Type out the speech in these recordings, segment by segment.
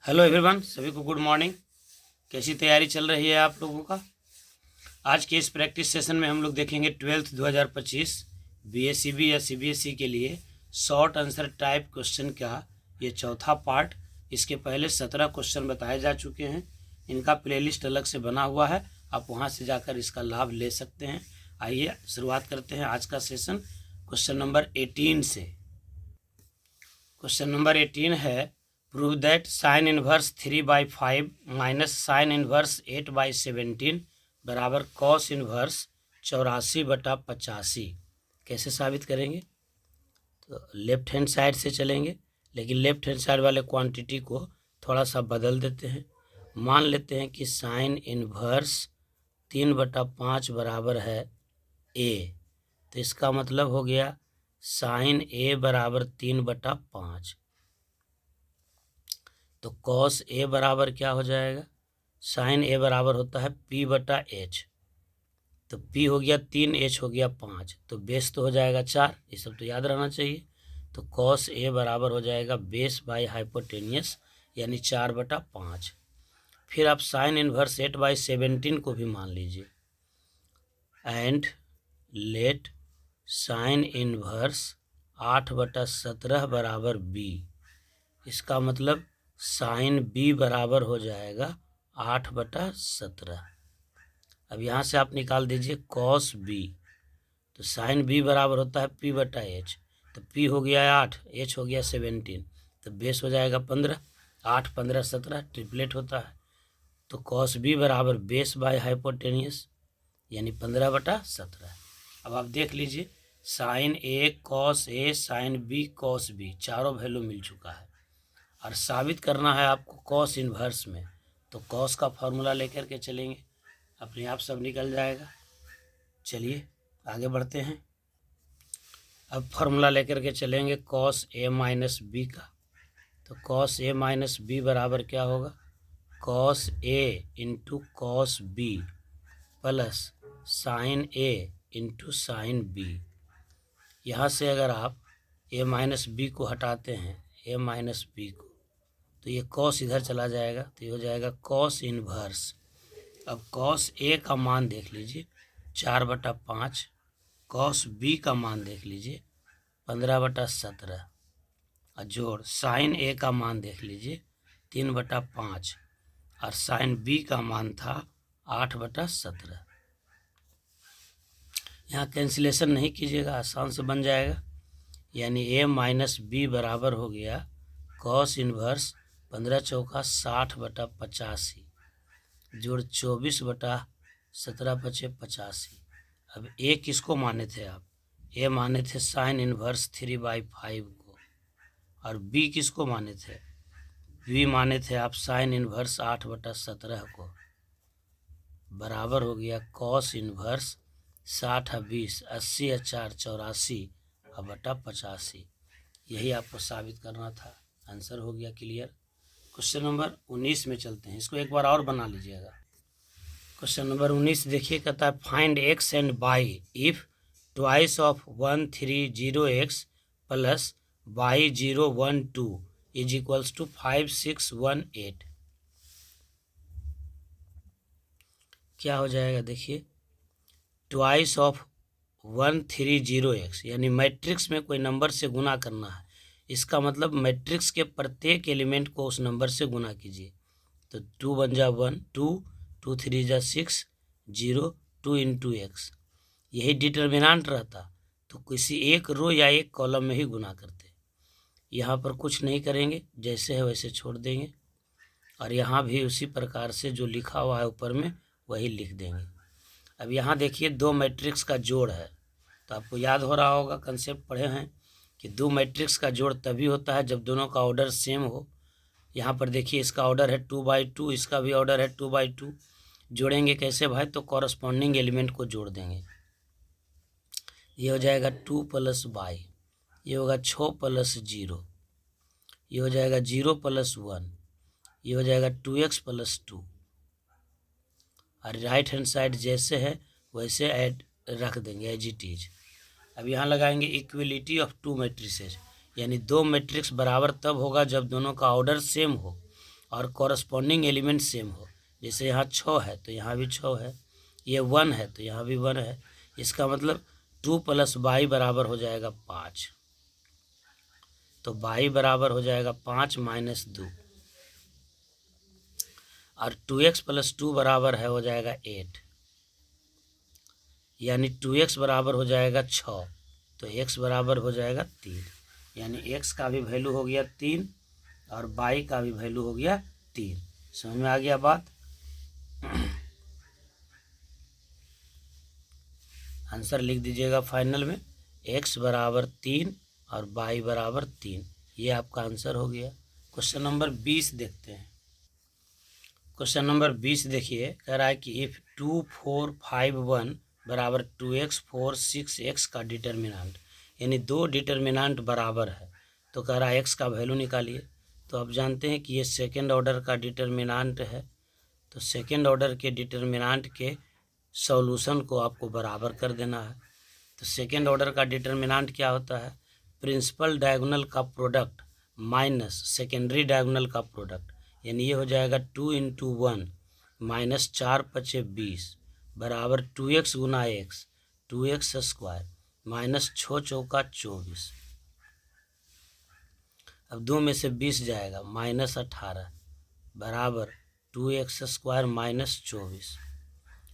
Hello everyone, सभी को good morning. कैसी तैयारी चल रही है आप लोगों का? आज के इस प्रैक्टिस सेशन में हम लोग देखेंगे 12th 2025 बीएसईबी या सीबीएसई के लिए शॉर्ट आंसर टाइप क्वेश्चन का ये चौथा पार्ट। इसके पहले 17 क्वेश्चन बताए जा चुके हैं। इनका प्लेलिस्ट अलग से बना हुआ है, आप वहाँ से जाकर इसका लाभ ले सकते हैं। आइए शुरुआत करते हैं आज का सेशन क्वेश्चन नंबर 18 से। क्वेश्चन नंबर 18 है, prove that sine inverse 3/5 minus sine inverse 8/17 बराबर कॉस इनवर्स 84/85। कैसे साबित करेंगे? तो लेफ्ट हैंड साइड से चलेंगे, लेकिन लेफ्ट हैंड साइड वाले क्वांटिटी को थोड़ा सा बदल देते हैं। मान लेते हैं कि साइन इनवर्स 3/5 बराबर है ए, तो इसका मतलब हो गया साइन ए बराबर 3/5। तो कॉस ए बराबर क्या हो जाएगा? साइन ए बराबर होता है P/H। तो P हो गया 3, H हो गया 5, तो बेस तो हो जाएगा 4। ये सब तो याद रहना चाहिए। तो कॉस ए बराबर हो जाएगा बेस बाई हाइपोटेनियस यानी 4/5। फिर आप साइन इनवर्स 8/17 को भी मान लीजिए। एंड लेट साइन इनवर्स 8/17 बराबर बी। इसका मतलब साइन बी बराबर हो जाएगा 8/17। अब यहाँ से आप निकाल दीजिए कॉस बी। तो साइन बी बराबर होता है P/H। तो P हो गया 8, H हो गया 17, तो बेस हो जाएगा 15। 8, 15, 17 ट्रिपलेट होता है। तो कॉस बी बराबर बेस बाय हाइपोटेनियस यानी 15/17। अब आप देख लीजिए, sign A cos A sine B cos B चारों वैल्यू मिल चुका है। और साबित करना है आपको कॉस इन्वर्स में, तो कॉस का फॉर्मूला लेकर के चलेंगे, अपने आप सब निकल जाएगा। चलिए आगे बढ़ते हैं। अब फॉर्मूला लेकर के चलेंगे कॉस ए माइनस बी का। तो कॉस ए माइनस बी बराबर क्या होगा? Cos A into cos B plus sine A into sine B. यहाँ से अगर आप ए माइनस बी को हटाते हैं, ए माइनस बी को, तो ये कॉस इधर चला जाएगा, तो ये हो जाएगा कॉस इनवर्स। अब कॉस ए का मान देख लीजिए 4/5, कॉस बी का मान देख लीजिए 15/17, और जोड़ साइन ए का मान देख लीजिए 3/5, और साइन बी का मान था 8/17। यहाँ कैंसिलेशन नहीं कीजिएगा, आसान से बन जाएगा। यानी ए माइनस बी बराबर हो गया कॉस इनवर्स 15 चौका 60/85 जोड़ 24/17 × 85। अब ए किसको माने थे आप? ए माने थे साइन इनवर्स 3/5 को। और बी किसको माने थे? बी माने थे आप साइन इनवर्स 8/17 को। बराबर हो गया कॉस इनवर्स 60/20 80/4 84/85। यही आपको साबित करना था। आंसर हो गया क्लियर। क्वेश्चन नंबर 19 में चलते हैं, इसको एक बार और बना लीजिएगा। क्वेश्चन नंबर 19 देखिए, कहता है find x and y if twice of 130x plus y 012 is equals to 5618। क्या हो जाएगा? देखिए, ट्वाइस ऑफ 130x यानी मैट्रिक्स में कोई नंबर से गुना करना है। इसका मतलब मैट्रिक्स के प्रत्येक एलिमेंट को उस नंबर से गुना कीजिए। तो 2 × 1 = 2, 2 × 3 = 6, 0, 2 × x। यही डिटर्मिनेंट रहता तो किसी एक रो या एक कॉलम में ही गुना करते। यहाँ पर कुछ नहीं करेंगे, जैसे है वैसे छोड़ देंगे, और यहाँ भी उसी प्रकार से जो लिखा हुआ है ऊपर में वही लिख देंगे। अब यहाँ देखिए, दो मैट्रिक्स का जोड़ है, तो आपको याद हो रहा होगा, कंसेप्ट पढ़े हैं कि दो मैट्रिक्स का जोड़ तभी होता है जब दोनों का ऑर्डर सेम हो। यहाँ पर देखिए, इसका ऑर्डर है 2/2, इसका भी ऑर्डर है 2/2। जोड़ेंगे कैसे भाई? तो कॉरस्पॉन्डिंग एलिमेंट को जोड़ देंगे। ये हो जाएगा 2 + y, ये होगा 6 + 0, ये हो जाएगा 0 + 1, ये हो जाएगा 2x + 2। और राइट हैंड साइड जैसे है वैसे ऐड रख देंगे एज इट इज। अब यहाँ लगाएंगे इक्वलिटी ऑफ टू मैट्रिसेज, यानी दो मैट्रिक्स बराबर तब होगा जब दोनों का ऑर्डर सेम हो। और कॉरस्पॉन्डिंग एलिमेंट सेम हो। जैसे यहाँ 6 है तो यहाँ भी 6 है, ये 1 है तो यहाँ भी 1 है। इसका मतलब 2 + y बराबर हो जाएगा 5। तो y बराबर हो जाएगा 5 - 2 और 2x + 2 बराबर है हो जाएगा 8, यानी 2x बराबर हो जाएगा 6। तो x बराबर हो जाएगा 3, यानी x का भी वैल्यू हो गया 3 और y का भी वैल्यू हो गया 3। समझ में आ गया बात? आंसर लिख दीजिएगा फाइनल में, x बराबर 3 और y बराबर 3। ये आपका आंसर हो गया। क्वेश्चन नंबर 20 देखते हैं। क्वेश्चन नंबर 20 देखिए, कह रहा है कि इफ़ 2, 4, 5, 1 बराबर 2x, 4, 6x का डिटर्मिनांट, यानी दो डिटर्मिनांट बराबर है, तो कह रहा है x का वैल्यू निकालिए। तो आप जानते हैं कि ये सेकेंड ऑर्डर का डिटर्मिनांट है, तो सेकेंड ऑर्डर के डिटर्मिनांट के सॉल्यूशन को आपको बराबर कर देना है। तो सेकेंड ऑर्डर का डिटर्मिनांट क्या होता है? प्रिंसिपल डायगोनल का प्रोडक्ट माइनस सेकेंडरी डायगोनल का प्रोडक्ट, यानी ये हो जाएगा 2 × 1 - 4 × 5 = 20 बराबर 2x × x 2x² - 6 × 4 = 24। अब 2 में से 20 जाएगा -18 बराबर 2x² - 24।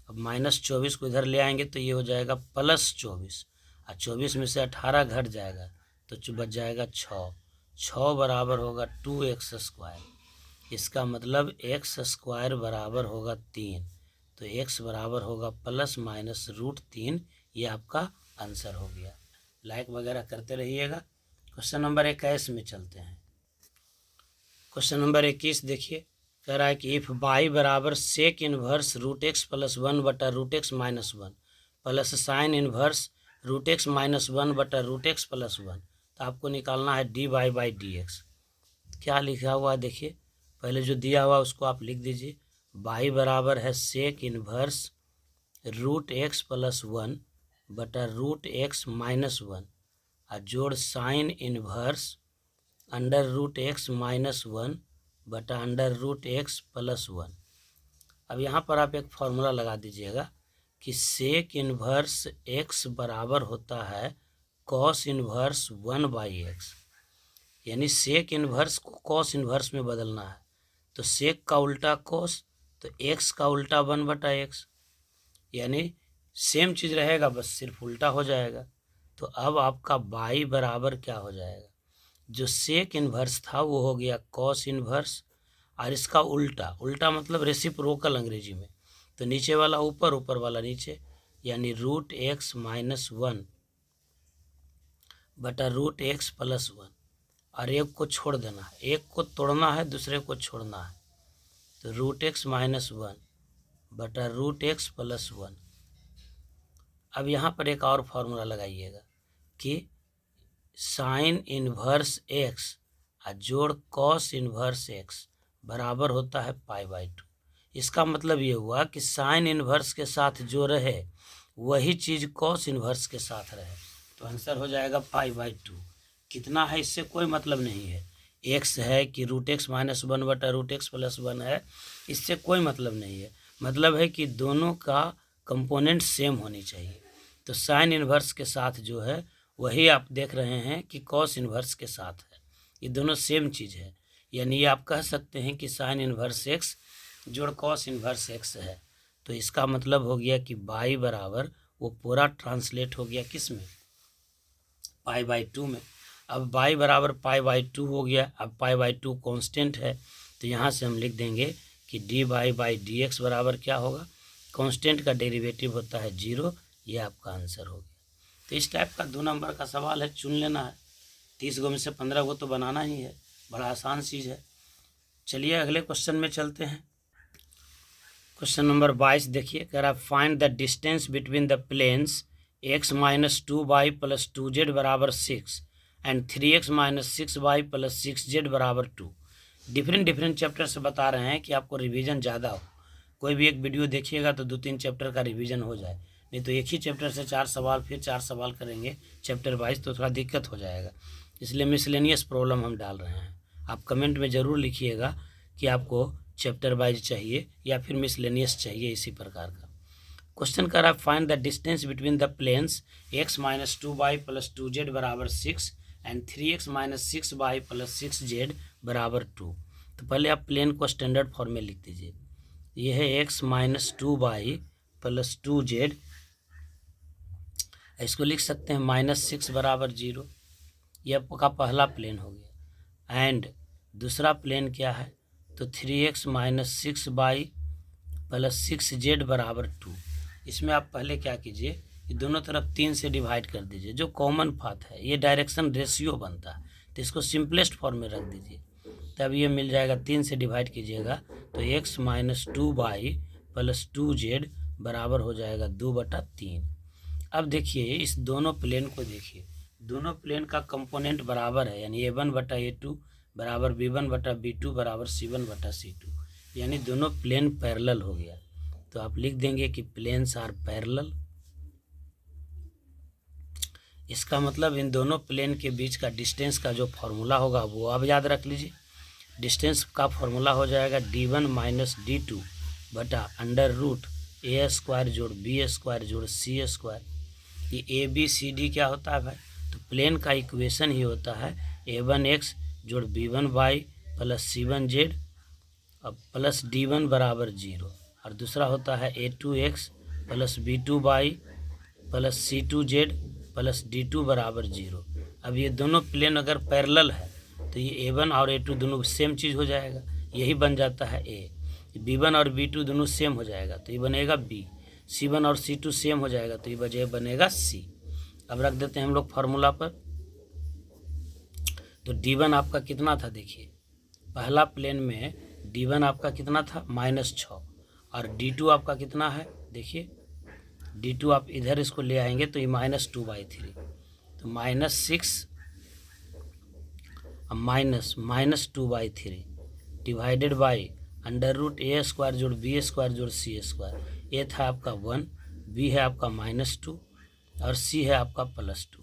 अब -24 को इधर ले आएंगे तो ये हो जाएगा +24 और 24 में से 18 घट जाएगा तो बच जाएगा 6 बराबर होगा 2x²। इसका मतलब x² बराबर होगा 3, तो x बराबर होगा ±√3। ये आपका आंसर हो गया। लाइक वगैरह करते रहिएगा। क्वेश्चन नंबर 21 में चलते हैं। क्वेश्चन नंबर 21 देखिए, कह रहा है कि इफ़ y बराबर सेक इन्वर्स √x + 1 बटा √x - 1 plus sign inverse √x - 1 बटा √x + 1, तो आपको निकालना है dy/dx। क्या लिखा हुआ है देखिए, पहले जो दिया हुआ उसको आप लिख दीजिए। y बराबर है सेक इन्वर्स √x + 1 बटा √x - 1 और जोड़ साइन इन्वर्स √x - 1 बटा √x + 1। अब यहाँ पर आप एक फॉर्मूला लगा दीजिएगा कि सेक इन्वर्स x बराबर होता है कॉस इन्वर्स 1/x, यानी सेक इन्वर्स को कॉस इन्वर्स में बदलना है। तो सेक का उल्टा कॉस, तो x का उल्टा 1/x, यानी सेम चीज़ रहेगा बस सिर्फ उल्टा हो जाएगा। तो अब आपका y बराबर क्या हो जाएगा? जो सेक इन्वर्स था वो हो गया कॉस इन्वर्स और इसका उल्टा मतलब रेसिप्रोकल अंग्रेजी में, तो नीचे वाला ऊपर ऊपर वाला नीचे, यानी √x - 1 बटा √x + 1 और एक को छोड़ देना है, एक को तोड़ना है दूसरे को छोड़ना है, तो √x - 1 बटा √x + 1। अब यहाँ पर एक और फार्मूला लगाइएगा कि साइन इन्वर्स x और जोड़ कॉस इन्वर्स x बराबर होता है π/2। इसका मतलब ये हुआ कि साइन इन्वर्स के साथ जो रहे वही चीज़ कॉस इन्वर्स के साथ रहे, तो आंसर हो जाएगा π/2। कितना है इससे कोई मतलब नहीं है, x है कि √x - 1 बटा √x + 1 है, इससे कोई मतलब नहीं है। मतलब है कि दोनों का कंपोनेंट सेम होनी चाहिए। तो साइन इन्वर्स के साथ जो है वही आप देख रहे हैं कि कॉस इन्वर्स के साथ है, ये दोनों सेम चीज़ है। यानी ये आप कह सकते हैं कि साइन इन्वर्स x जोड़ कॉस इन्वर्स x है। तो इसका मतलब हो गया कि y बराबर वो पूरा ट्रांसलेट हो गया किस में? π/2 में। अब y बराबर π/2 हो गया। अब π/2 कांस्टेंट है, तो यहाँ से हम लिख देंगे कि dy/dx बराबर क्या होगा? कांस्टेंट का डेरिवेटिव होता है 0। ये आपका आंसर हो गया। तो इस टाइप का 2 नंबर का सवाल है, चुन लेना है। 30 गो में से 15 गो तो बनाना ही है, बड़ा आसान चीज़ है। चलिए अगले क्वेश्चन में चलते हैं। क्वेश्चन नंबर 22 देखिए, कह रहा है find the distance between the planes x - 2y + 2z बराबर 6 एंड 3x - 6y + 6z बराबर 2। डिफरेंट चैप्टर से बता रहे हैं कि आपको रिवीजन ज़्यादा हो। कोई भी एक वीडियो देखिएगा तो 2-3 चैप्टर का रिवीजन हो जाए, नहीं तो एक ही चैप्टर से 4 सवाल फिर 4 सवाल करेंगे चैप्टर वाइज तो थोड़ा दिक्कत हो जाएगा। इसलिए मिसलेनियस प्रॉब्लम हम डाल रहे हैं। आप कमेंट में ज़रूर लिखिएगा कि आपको चैप्टर वाइज चाहिए या फिर मिसलेनियस चाहिए इसी प्रकार का। क्वेश्चन कर रहा है find the distance between the planes x minus 2y plus 2z बराबर 6 and 3x minus 6y plus 6z बराबर 2। तो पहले आप प्लेन को स्टैंडर्ड फॉर्म में लिख दीजिए। यह है x minus 2y plus 2z, इसको लिख सकते हैं -6 बराबर 0। यह आपका पहला प्लेन हो गया। एंड दूसरा प्लेन क्या है, तो 3x minus 6y plus 6z बराबर 2। इसमें आप पहले क्या कीजिए कि दोनों तरफ 3 से डिवाइड कर दीजिए, जो कॉमन पाथ है, ये डायरेक्शन रेशियो बनता है, तो इसको सिंपलेस्ट फॉर्म में रख दीजिए, तब ये मिल जाएगा। 3 से डिवाइड कीजिएगा तो x minus 2y plus 2z बराबर हो जाएगा 2/3। अब देखिए इस दोनों प्लेन को देखिए, दोनों प्लेन का कंपोनेंट बराबर है, यानी a1/a2 बराबर b1/b2 बराबर c1/c2, यानी दोनों प्लेन पैरेलल हो गया। तो आप लिख देंगे कि प्लेन्स आर पैरेलल। इसका मतलब इन दोनों प्लेन के बीच का डिस्टेंस का जो फॉर्मूला होगा वो आप याद रख लीजिए। डिस्टेंस का फॉर्मूला हो जाएगा d1 माइनस d2 बटा अंडर रूट a² जोड़ b² जोड़ c²। ये ABCD क्या होता है भाई, तो प्लेन का इक्वेशन ही होता है a1x जोड़ b1y प्लस c1z अब प्लस d1 बराबर 0, और दूसरा होता है a2x plus b2y plus c2z plus d2 बराबर 0। अब ये दोनों प्लेन अगर पैरेलल है तो ये a1 और a2 दोनों सेम चीज़ हो जाएगा, यही बन जाता है a। b1 और b2 दोनों सेम हो जाएगा तो ये बनेगा b, c1 और c2 सेम हो जाएगा तो ये बनेगा c। अब रख देते हैं हम लोग फार्मूला पर। तो d1 आपका कितना था, देखिए पहला प्लेन में d1 आपका कितना था -6, और d2 आपका कितना है, देखिए d2 आप इधर इसको ले आएंगे तो ये -2/3, तो -6 -2/3 divided by under root a² जोड़ b² जोड़ c²। ए था आपका 1, b है आपका -2 और c है आपका +2,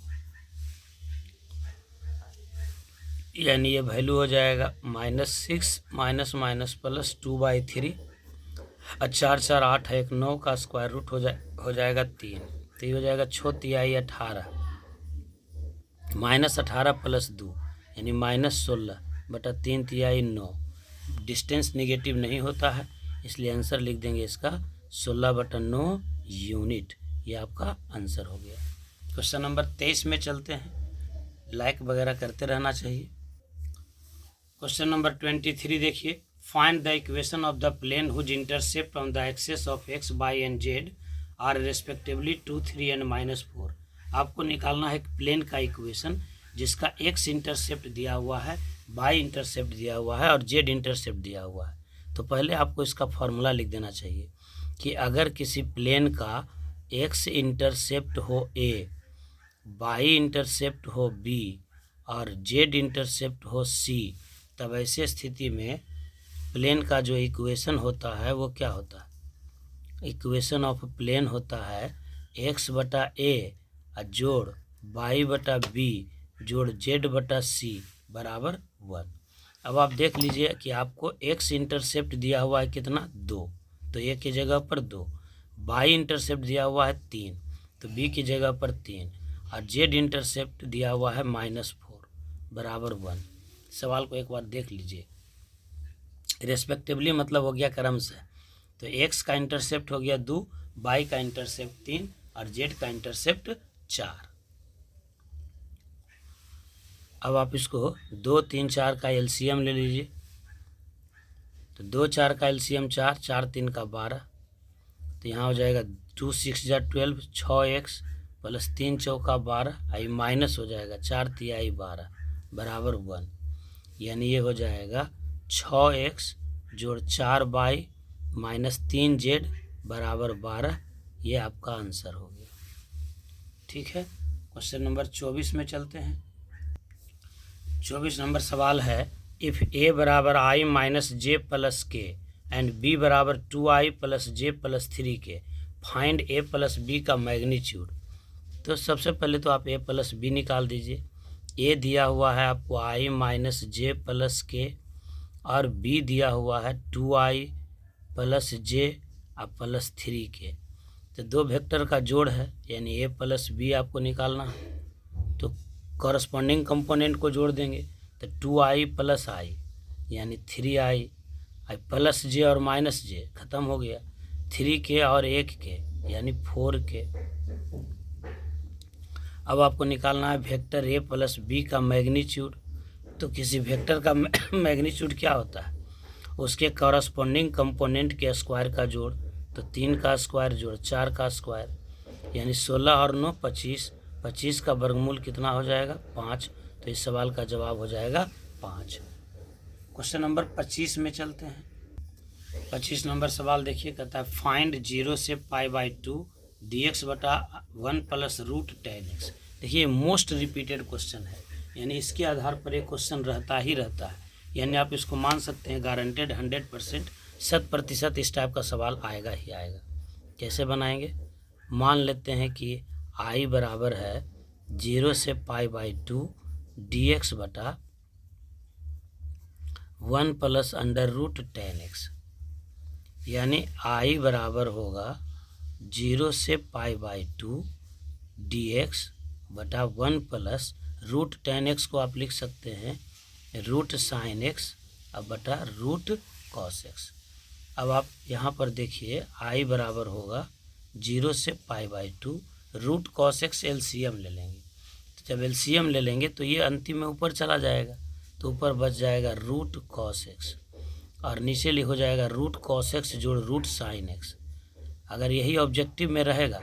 यानी ये वैल्यू हो जाएगा -6 माइनस प्लस 2/3 और 4 4 8 है 1 9 का स्क्वायर रूट हो जाएगा 3, तो ये हो जाएगा 6 तिहाई 18 -18 प्लस 2 यानी -16 बटा 3 तिहाई 9। डिस्टेंस निगेटिव नहीं होता है इसलिए आंसर लिख देंगे इसका 16/9 यूनिट। ये आपका आंसर हो गया। क्वेश्चन नंबर 23 में चलते हैं, लाइक वगैरह करते रहना चाहिए। क्वेश्चन नंबर 23 देखिए, find the equation of the plane whose intercept on the axes of x, y and z are respectively 2, 3 and -4। आपको निकालना है प्लेन का इक्वेशन जिसका x इंटरसेप्ट दिया हुआ है, y इंटरसेप्ट दिया हुआ है और z इंटरसेप्ट दिया हुआ है। तो पहले आपको इसका फॉर्मूला लिख देना चाहिए कि अगर किसी प्लेन का x इंटरसेप्ट हो a, y इंटरसेप्ट हो b और z इंटरसेप्ट हो c, तब ऐसे स्थिति में प्लेन का जो इक्वेशन होता है वो क्या होता है, इक्वेशन ऑफ प्लेन होता है x/a जोड़ y/b जोड़ z/c बराबर 1। अब आप देख लीजिए कि आपको x इंटरसेप्ट दिया हुआ है कितना 2, तो a की जगह पर 2, y इंटरसेप्ट दिया हुआ है 3 तो b की जगह पर 3 और z इंटरसेप्ट दिया हुआ है -4 बराबर 1। सवाल को एक बार देख लीजिए, रेस्पेक्टिवली मतलब हो गया क्रम से, तो x का इंटरसेप्ट हो गया 2, y का इंटरसेप्ट 3 और z का इंटरसेप्ट 4। अब आप इसको 2, 3, 4 का एलसीएम ले लीजिए, तो 2, 4 का एलसीएम 4, 4, 3 का 12, तो यहाँ हो जाएगा 2, 6 जा 12, 6x प्लस 3 चौका 12 आई माइनस हो जाएगा 4 तिहाई 12 बराबर 1, यानी ये हो जाएगा 6x जोड़ 4y माइनस 3z बराबर 12। ये आपका आंसर हो गया। ठीक है, क्वेश्चन नंबर 24 में चलते हैं। 24 नंबर सवाल है, इफ़ a बराबर i माइनस जे प्लस के एंड b बराबर 2i plus J plus 3k, find a plus b का मैग्नीट्यूड। तो सबसे पहले तो आप a प्लस b निकाल दीजिए। a दिया हुआ है आपको i माइनस जे प्लस के और बी दिया हुआ है 2i प्लस जे और प्लस 3k। तो दो वेक्टर का जोड़ है, यानी a प्लस बी आपको निकालना है। तो कॉरस्पॉन्डिंग कंपोनेंट को जोड़ देंगे, तो 2i प्लस आई यानी 3i, प्लस जे और माइनस जे खत्म हो गया, 3k और 1k यानी 4k। अब आपको निकालना है वेक्टर a प्लस बी का मैग्नीट्यूड। तो किसी वेक्टर का मैग्नीट्यूड क्या होता है? उसके कॉरस्पॉन्डिंग कंपोनेंट के स्क्वायर का जोड़। तो 3 का स्क्वायर जोड़ 4 का स्क्वायर, यानी 16 और 9 25, 25 का वर्गमूल कितना हो जाएगा? 5। तो इस सवाल का जवाब हो जाएगा 5। क्वेश्चन नंबर 25 में चलते हैं। 25 नंबर सवाल देखिए, कहता है फाइंड 0 से π/2 dx बटा 1 प्लस रूट tan x। देखिए मोस्ट रिपीटेड क्वेश्चन है, यानी इसके आधार पर एक क्वेश्चन रहता ही रहता है, यानी आप इसको मान सकते हैं गारंटेड 100% 100% इस टाइप का सवाल आएगा ही आएगा। कैसे बनाएंगे? मान लेते हैं कि i बराबर है 0 से π/2 dx बटा 1 plus under root tan x, यानी i बराबर होगा 0 से π/2 dx बटा 1 प्लस रूट tan x को आप लिख सकते हैं रूट साइन x अब बटा रूट कॉस x। अब आप यहाँ पर देखिए i बराबर होगा 0 से π/2 रूट कॉस x, एलसीएम ले लेंगे। तो जब एलसीएम ले लेंगे तो ये अंतिम में ऊपर चला जाएगा, तो ऊपर बच जाएगा रूट कॉस x और नीचे हो जाएगा रूट कॉस x जोड़ रूट साइन x। अगर यही ऑब्जेक्टिव में रहेगा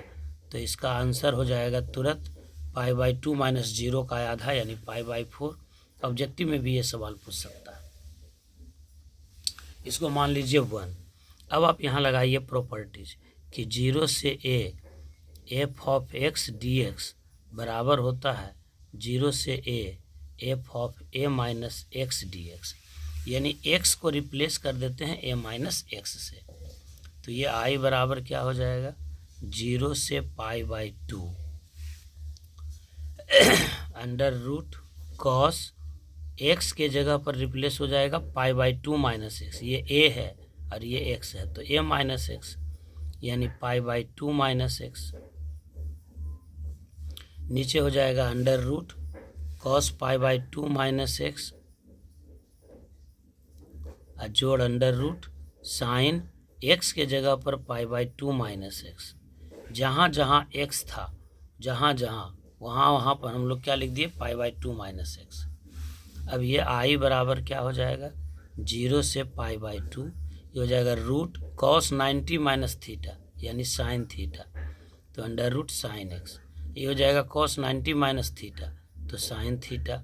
तो इसका आंसर हो जाएगा तुरंत π/2 माइनस 0 का आधा यानी π/4। ऑब्जेक्टिव में भी ये सवाल पूछ सकता है। इसको मान लीजिए 1। अब आप यहाँ लगाइए प्रॉपर्टीज कि 0 से a f of x dx बराबर होता है 0 से a f of a minus x dx, यानी x को रिप्लेस कर देते हैं a माइनस एक्स से। तो ये i बराबर क्या हो जाएगा? 0 से π/2 अंडर रूट कॉस x के जगह पर रिप्लेस हो जाएगा π/2 माइनस एक्स। ये a है और ये x है, तो a माइनस एक्स यानी π/2 माइनस एक्स। नीचे हो जाएगा under root cos π/2 minus X जोड़ अंडर रूट साइन x के जगह पर π/2 माइनस एक्स। जहाँ जहाँ x था वहाँ पर हम लोग क्या लिख दिए? π/2 माइनस एक्स। अब ये i बराबर क्या हो जाएगा? 0 से π/2 ये हो जाएगा रूट कॉस 90 माइनस थीटा यानी साइन थीटा, तो अंडर रूट साइन एक्स। ये हो जाएगा कॉस 90 माइनस थीटा तो साइन थीटा,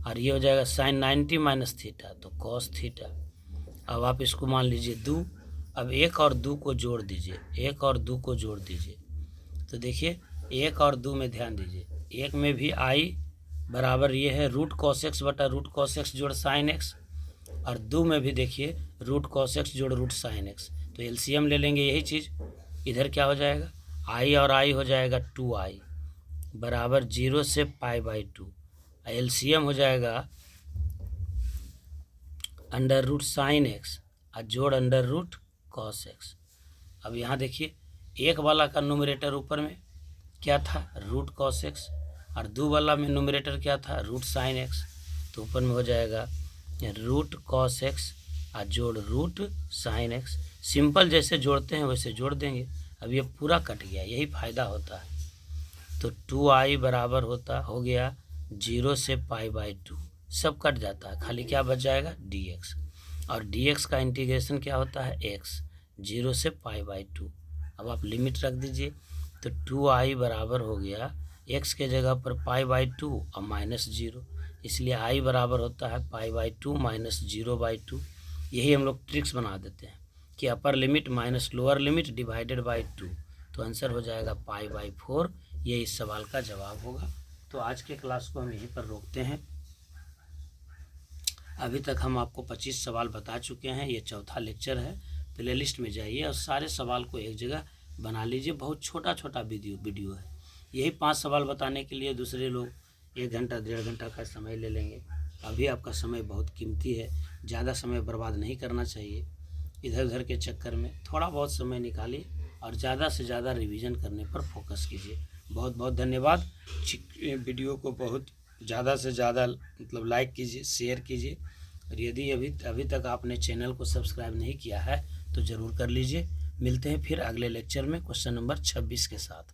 और ये हो जाएगा साइन 90 माइनस थीटा तो कॉस थीटा। अब आप इसको मान लीजिए 2। अब 1 और 2 को जोड़ दीजिए, 1 और 2 को जोड़ दीजिए। तो देखिए 1 और 2 में ध्यान दीजिए, 1 में भी i बराबर ये है रूट कॉस एक्स बटा रूट कॉस एक्स जोड़ साइन एक्स, और 2 में भी देखिए रूट कॉस एक्स जोड़ रूट साइन एक्स। तो एलसीएम ले लेंगे, यही चीज़ इधर क्या हो जाएगा? i और i हो जाएगा 2i बराबर 0 से π/2। एलसीएम हो जाएगा अंडर रूट साइन एक्स और जोड़ अंडर रूट कॉस एक्स। अब यहाँ देखिए 1 वाला का न्यूमरेटर ऊपर में क्या था? रूट कॉस एक्स, और 2 वाला में न्यूमरेटर क्या था? Root sine x. तो ऊपर में हो जाएगा रूट कॉस एक्स और जोड़ रूट साइन एक्स। सिंपल जैसे जोड़ते हैं वैसे जोड़ देंगे। अब ये पूरा कट गया, यही फ़ायदा होता है। तो 2i बराबर हो गया 0 से π/2, सब कट जाता है, खाली क्या बच जाएगा? dx, और dx का इंटीग्रेशन क्या होता है? x 0 से π/2। अब आप लिमिट रख दीजिए, तो 2i बराबर हो गया x के जगह पर π/2 और माइनस 0, इसलिए i बराबर होता है π/2 माइनस 0/2। यही हम लोग ट्रिक्स बना देते हैं कि upper limit minus lower limit divided by 2, तो आंसर हो जाएगा π/4। ये इस सवाल का जवाब होगा। तो आज के क्लास को हम यहीं पर रोकते हैं। अभी तक हम आपको 25 सवाल बता चुके हैं, ये चौथा लेक्चर है। प्लेलिस्ट में जाइए और सारे सवाल को एक जगह बना लीजिए। बहुत छोटा छोटा वीडियो है। यही 5 सवाल बताने के लिए दूसरे लोग 1 घंटा 1.5 घंटा का समय ले लेंगे। अभी आपका समय बहुत कीमती है, ज़्यादा समय बर्बाद नहीं करना चाहिए इधर उधर के चक्कर में। थोड़ा बहुत समय निकालिए और ज़्यादा से ज़्यादा रिवीजन करने पर फोकस कीजिए। बहुत बहुत धन्यवाद। वीडियो को बहुत ज़्यादा से ज़्यादा मतलब लाइक कीजिए, शेयर कीजिए, और यदि अभी तक आपने चैनल को सब्सक्राइब नहीं किया है तो ज़रूर कर लीजिए। मिलते हैं फिर अगले लेक्चर में क्वेश्चन नंबर 26 के साथ।